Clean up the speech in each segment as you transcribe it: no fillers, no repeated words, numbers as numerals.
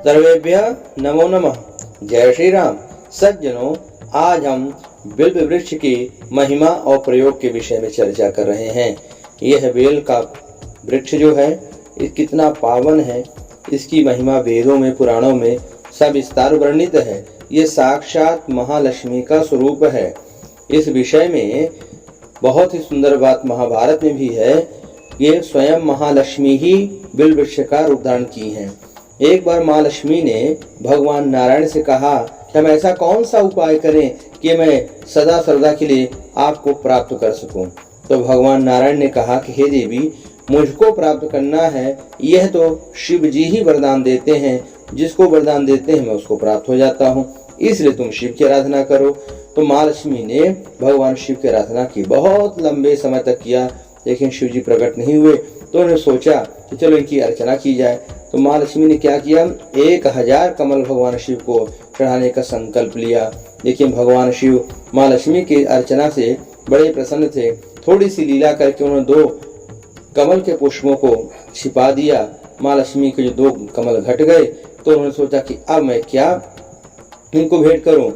सर्वेभ्यः नमो नमः। जय श्री राम। सज्जनों, आज हम बिल्व वृक्ष की महिमा और प्रयोग के विषय में चर्चा कर रहे हैं। यह बेल का वृक्ष जो है ये कितना पावन है, इसकी महिमा वेदों में पुराणों में सब विस्तार वर्णित है। ये साक्षात महालक्ष्मी का स्वरूप है। इस विषय में बहुत ही सुंदर बात महाभारत में भी है। ये स्वयं महालक्ष्मी ही बिल्व वृक्ष का रूप धारण की हैं। एक बार माँ लक्ष्मी ने भगवान नारायण से कहा कि हम ऐसा कौन सा उपाय करें कि मैं सदा सर्वदा के लिए आपको प्राप्त कर सकूं। तो भगवान नारायण ने कहा कि हे देवी, मुझको प्राप्त करना है, यह तो शिव जी ही वरदान देते हैं। जिसको वरदान देते हैं मैं उसको प्राप्त हो जाता हूँ, इसलिए तुम शिव की आराधना करो। तो माँ लक्ष्मी ने भगवान शिव की आराधना की, बहुत लंबे समय तक किया, लेकिन शिव जी प्रकट नहीं हुए। तो उन्होंने सोचा कि चलो इनकी अर्चना की जाए। तो माँ लक्ष्मी ने क्या किया, 1000 कमल भगवान शिव को चढ़ाने का संकल्प लिया। लेकिन भगवान शिव माँ लक्ष्मी की अर्चना से बड़े प्रसन्न थे। थोड़ी सी लीला करके उन्होंने 2 कमल के पुष्पों को छिपा दिया। माँ लक्ष्मी के जो 2 कमल घट गए, तो उन्होंने सोचा कि अब मैं क्या इनको भेंट करूं।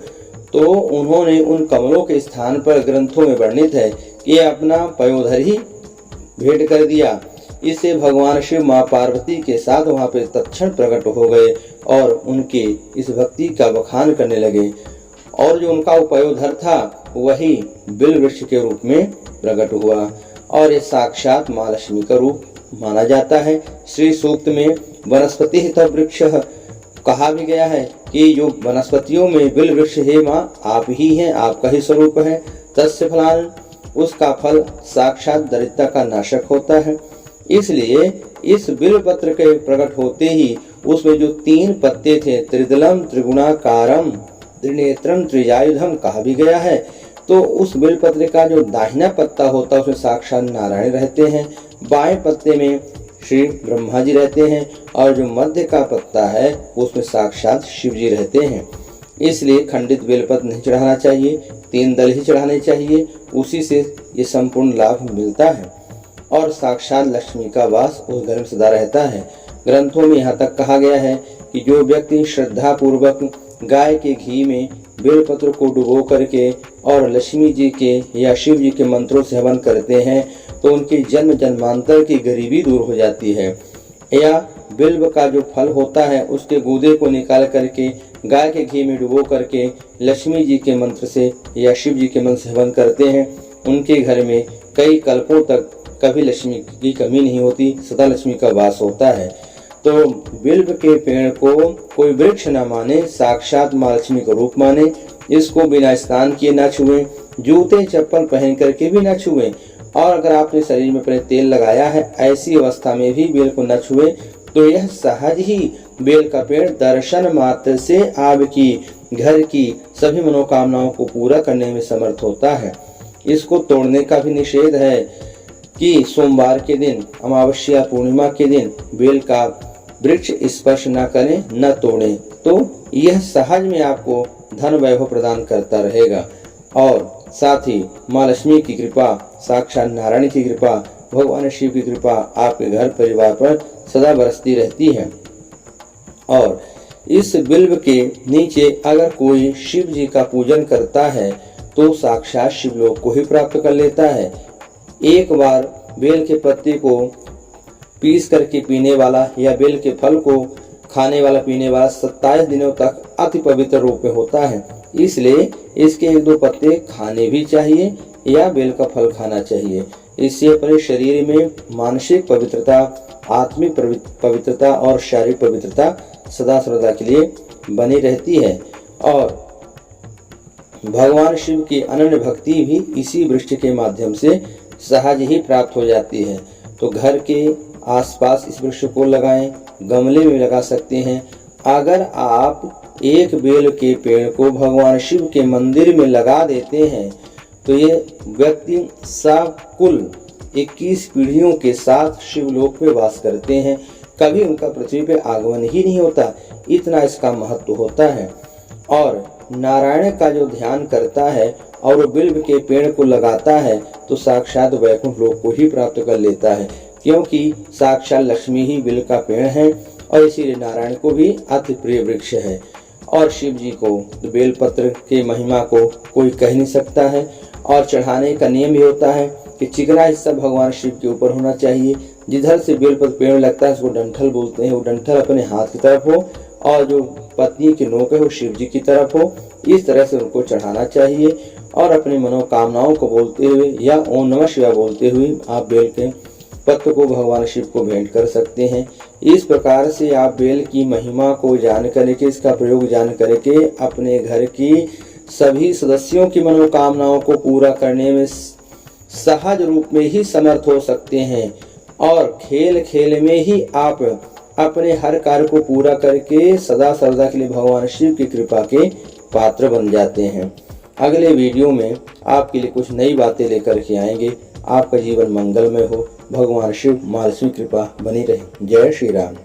तो उन्होंने उन कमलों के स्थान पर ग्रंथों में वर्णित है कि अपना पयोधर ही भेंट कर दिया। इससे भगवान शिव माँ पार्वती के साथ वहां पे तत्क्षण प्रकट हो गए और उनके इस भक्ति का बखान करने लगे। और जो उनका पयोधर था वही बिल्व वृक्ष के रूप में प्रकट हुआ और ये साक्षात माँ लक्ष्मी का रूप माना जाता है। श्री सूक्त में वनस्पति तव वृक्ष कहा भी गया है कि जो वनस्पतियों में बिल्व वृक्ष है माँ आप ही हैं, आपका ही स्वरूप है। तस्य फलान, उसका फल साक्षात दरिद्रता का नाशक होता है। इसलिए इस बिल्व पत्र के प्रकट होते ही उसमें जो 3 पत्ते थे, त्रिदलम त्रिगुणाकारम त्रिनेत्रम त्रिजायुधम कहा भी गया है। तो उस बिल्व पत्र का जो दाहिना पत्ता होता है उसमें साक्षात नारायण रहते हैं, बाएं पत्ते में श्री ब्रह्मा जी रहते हैं और जो मध्य का पत्ता है उसमें साक्षात शिव जी रहते हैं। इसलिए खंडित बेलपत्र नहीं चढ़ाना चाहिए, 3 दल ही चढ़ाने चाहिए, उसी से ये संपूर्ण लाभ मिलता है। और साक्षात लक्ष्मी का वास उस घर में सदा रहता है। ग्रंथों में यहाँ तक कहा गया है कि जो व्यक्ति श्रद्धा पूर्वक गाय के घी में बेलपत्र को डुबो करके और लक्ष्मी जी के या शिव जी के मंत्रों से हवन करते हैं तो उनकी जन्म जन्मांतर की गरीबी दूर हो जाती है। या बिल्व का जो फल होता है उसके गूदे को निकाल करके गाय के घी में डुबो करके लक्ष्मी जी के मंत्र से या शिव जी के मंत्र से हवन करते हैं, उनके घर में कई कल्पों तक कभी लक्ष्मी की कमी नहीं होती, सदा लक्ष्मी का वास होता है। तो बिल्व के पेड़ को कोई वृक्ष न माने, साक्षात माँ लक्ष्मी का रूप माने। इसको बिना स्नान किए न छुएं, जूते चप्पल पहन करके भी न छुएं। और अगर आपने शरीर में अपने तेल लगाया है ऐसी अवस्था में भी बेल को न छुएं। तो यह सहज ही बेल का पेड़ दर्शन मात्र से आपकी घर की सभी मनोकामनाओं को पूरा करने में समर्थ होता है। इसको तोड़ने का भी निषेध है कि सोमवार के दिन, अमावस्या पूर्णिमा के दिन बेल का वृक्ष स्पर्श न करें, न तोड़ें। तो यह सहज में आपको धन वैभव प्रदान करता रहेगा। और साथ ही माँ लक्ष्मी की कृपा, साक्षात नारायण की कृपा, भगवान शिव की कृपा आपके घर परिवार पर सदा बरसती रहती है। और इस बिल्व के नीचे अगर कोई शिव जी का पूजन करता है तो साक्षात शिवलोक को ही प्राप्त कर लेता है। एक बार बेल के पत्ते को पीस करके पीने वाला या बेल के फल को खाने वाला पीने वाला 27 दिनों तक अति पवित्र रूप में होता है। इसलिए इसके 1-2 पत्ते खाने भी चाहिए या बेल का फल खाना चाहिए। इससे अपने शरीर में मानसिक पवित्रता, आत्मिक पवित्रता और शारीरिक पवित्रता सदा सर्वदा के लिए बनी रहती है। और भगवान शिव की अनन्य भक्ति भी इसी वृक्ष के माध्यम से सहज ही प्राप्त हो जाती है। तो घर के आसपास इस वृक्ष को लगाएं, गमले में लगा सकते हैं। अगर आप एक बेल के पेड़ को भगवान शिव के मंदिर में लगा देते हैं तो ये व्यक्ति सकुल 21 पीढ़ियों के साथ शिवलोक में वास करते हैं, कभी उनका पृथ्वी पे आगमन ही नहीं होता, इतना इसका महत्व होता है। और नारायण का जो ध्यान करता है और वो बिल्व के पेड़ को लगाता है तो साक्षात वैकुंठ लोक को ही प्राप्त कर लेता है, क्योंकि साक्षात लक्ष्मी ही बिल्व का पेड़ है और इसीलिए नारायण को भी अति प्रिय वृक्ष है। और शिव जी को बेलपत्र के महिमा को कोई कह नहीं सकता है। और चढ़ाने का नियम भी होता है कि चिकना हिस्सा भगवान शिव के ऊपर होना चाहिए। जिधर से बेलपत्र पेड़ लगता है उसको डंठल बोलते हैं। वो डंठल अपने हाथ की तरफ हो और जो पत्नी की नोक है वो शिव जी की तरफ हो। इस तरह से उनको चढ़ाना चाहिए और अपनी मनोकामनाओं को बोलते हुए या ओम नमः शिवाय बोलते हुए आप बेल के पत्र को भगवान शिव को भेंट कर सकते हैं। इस प्रकार से आप बेल की महिमा को जान करके, इसका प्रयोग जान करके अपने घर की सभी सदस्यों की मनोकामनाओं को पूरा करने में सहज रूप में ही समर्थ हो सकते हैं। और खेल खेल में ही आप अपने हर कार्य को पूरा करके सदा सर्वदा के लिए भगवान शिव की कृपा के पात्र बन जाते हैं। अगले वीडियो में आपके लिए कुछ नई बातें लेकर के आएंगे। आपका जीवन मंगलमय हो। भगवान शिव मानसिक कृपा बनी रहे। जय श्री राम।